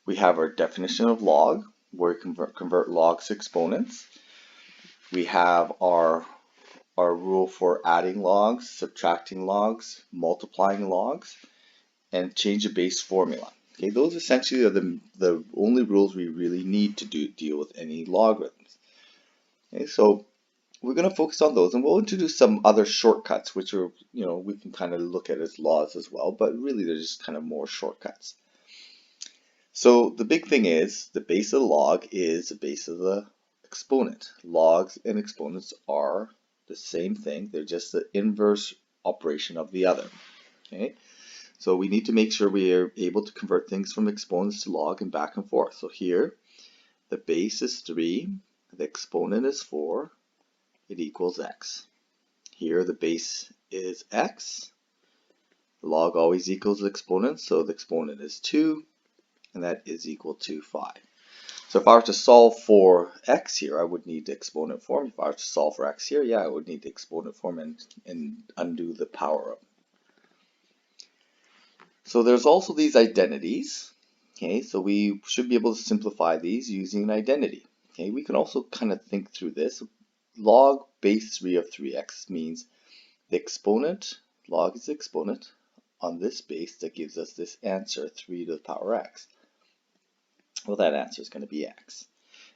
We have our definition of log, where we convert logs to exponents. We have our rule for adding logs, subtracting logs, multiplying logs, and change of base formula. Okay, those essentially are the only rules we really need to deal with any logarithms. Okay, so we're going to focus on those, and we'll introduce some other shortcuts, which are, we can kind of look at as laws as well, but really they're just kind of more shortcuts. So the big thing is the base of the log is the base of the exponent. Logs and exponents are the same thing. They're just the inverse operation of the other. Okay, so we need to make sure we are able to convert things from exponents to log and back and forth. So here, the base is 3, the exponent is 4, it equals x. Here the base is x, the log always equals the exponent, so the exponent is 2, and that is equal to 5. So if I were to solve for x here, I would need the exponent form. If I were to solve for x here, I would need the exponent form and undo the power of. So there's also these identities. Okay, so we should be able to simplify these using an identity. Okay, we can also kind of think through this. Log base 3 of 3x means the exponent, log is the exponent, on this base that gives us this answer, 3 to the power x. Well, that answer is going to be x.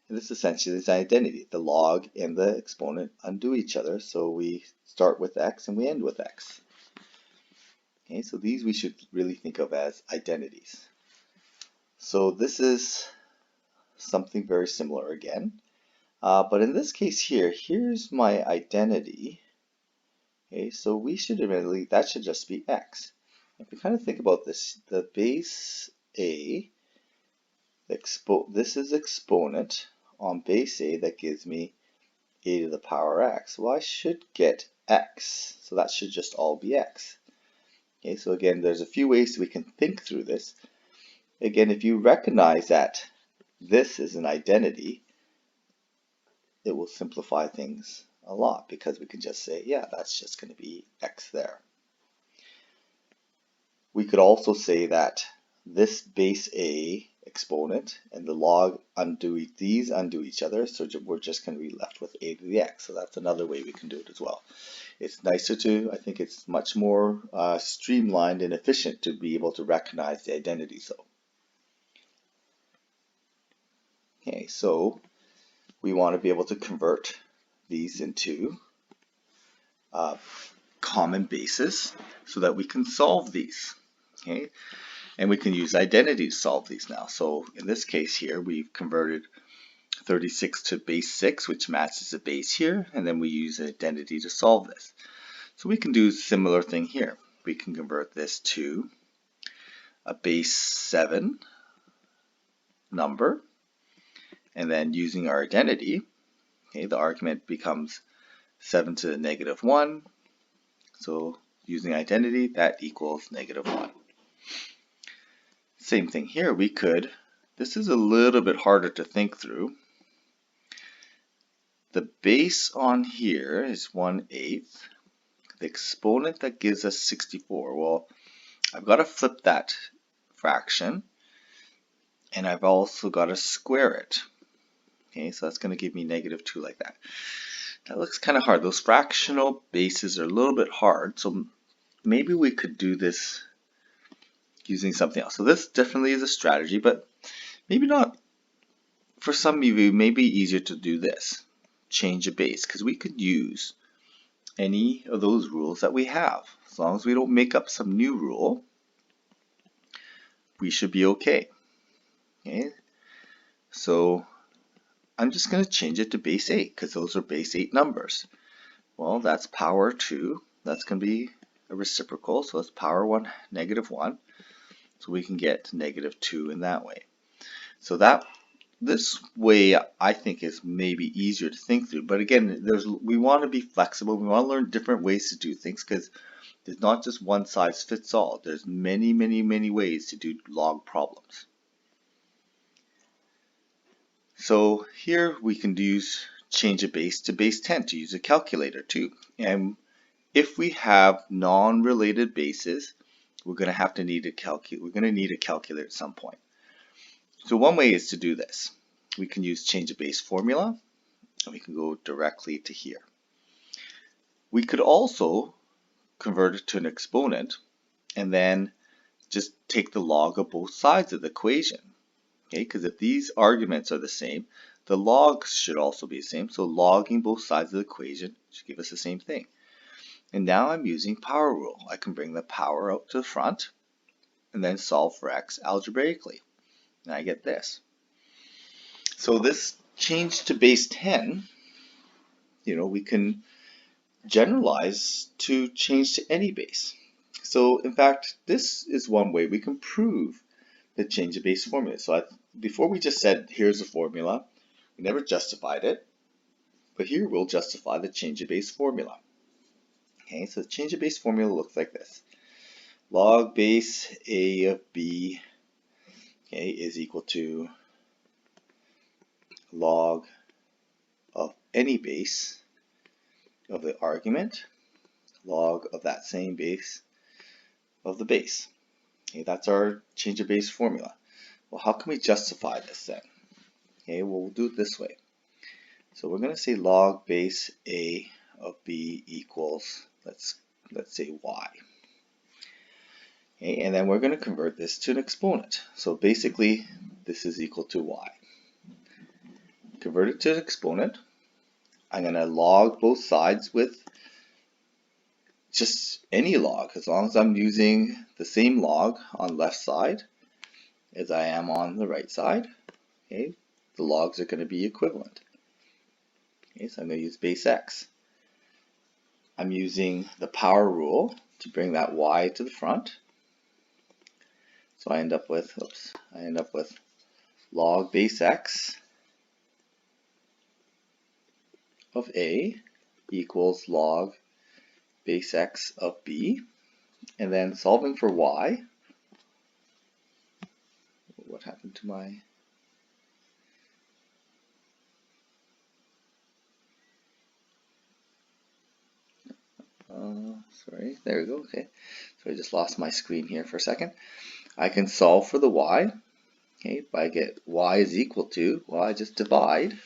And this essentially is identity. The log and the exponent undo each other, so we start with x and we end with x. Okay, so these we should really think of as identities. So this is something very similar again. But in this case here, here's my identity. Okay, so we should really, that should just be x. If we kind of think about this, the base a, this is exponent on base a that gives me a to the power x. Well, I should get x, so that should just all be x. Okay, so again, there's a few ways we can think through this. Again, if you recognize that this is an identity, it will simplify things a lot because we can just say, yeah, that's just going to be x there. We could also say that this base a exponent and the log undo each other, so we're just going to be left with a to the x. So that's another way we can do it as well. It's nicer to, I think it's much more streamlined and efficient to be able to recognize the identities though. Okay, so we want to be able to convert these into common bases so that we can solve these. Okay, and we can use identity to solve these now. So in this case here, we've converted 36 to base 6, which matches the base here, and then we use identity to solve this. So we can do a similar thing here. We can convert this to a base 7 number, and then using our identity, okay, the argument becomes 7 to the negative 1. So using identity, that equals negative 1. Same thing here, we could, this is a little bit harder to think through. The base on here is 1/8. The exponent that gives us 64. Well, I've got to flip that fraction, and I've also got to square it. Okay, so that's going to give me negative 2 like that. That looks kind of hard. Those fractional bases are a little bit hard, so maybe we could do this using something else. So this definitely is a strategy, but maybe not. For some of you, it may be easier to do this. Change a base, because we could use any of those rules that we have. As long as we don't make up some new rule, we should be okay. Okay, so I'm just going to change it to base 8 because those are base 8 numbers. Well, that's power 2. That's going to be a reciprocal, so it's power 1, negative 1. So we can get negative 2 in that way. So this way I think is maybe easier to think through. But again, we want to be flexible. We want to learn different ways to do things because there's not just one size fits all. There's many, many, many ways to do log problems. So here we can change a base to base 10 to use a calculator too. And if we have non-related bases, we're going to need a calculator at some point. So one way is to do this. We can use change of base formula, and we can go directly to here. We could also convert it to an exponent and then just take the log of both sides of the equation. Okay, because if these arguments are the same, the logs should also be the same. So logging both sides of the equation should give us the same thing. And now I'm using power rule. I can bring the power out to the front and then solve for x algebraically. And I get this. So this change to base 10, we can generalize to change to any base. So in fact, this is one way we can prove the change of base formula. So before we just said, here's the formula, we never justified it, but here we'll justify the change of base formula. Okay, so the change of base formula looks like this. Log base a of b, okay, is equal to log of any base of the argument, log of that same base of the base. Okay, that's our change of base formula. Well, how can we justify this then? Okay, well, we'll do it this way. So we're going to say log base a of b equals, let's say y. Okay, and then we're going to convert this to an exponent. So basically, this is equal to y. Convert it to an exponent. I'm going to log both sides with just any log, as long as I'm using the same log on left side as I am on the right side. Okay, the logs are going to be equivalent. Okay, so I'm going to use base x. I'm using the power rule to bring that y to the front. So I end up with, log base x of a equals log base x of b. And then solving for y, what happened to my... sorry, there we go, okay. So I just lost my screen here for a second. I can solve for the y. Okay, if I get y is equal to, well, I just divide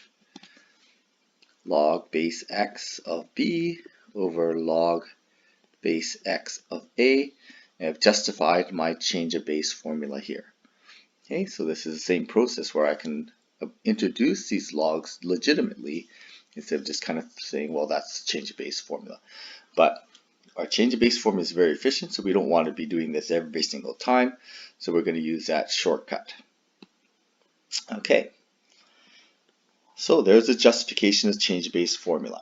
log base x of b over log base x of a. And I've justified my change of base formula here. Okay, so this is the same process where I can introduce these logs legitimately instead of just kind of saying, well, that's the change of base formula. But our change of base formula is very efficient, so we don't want to be doing this every single time. So we're going to use that shortcut. Okay, so there's the justification of change of base formula.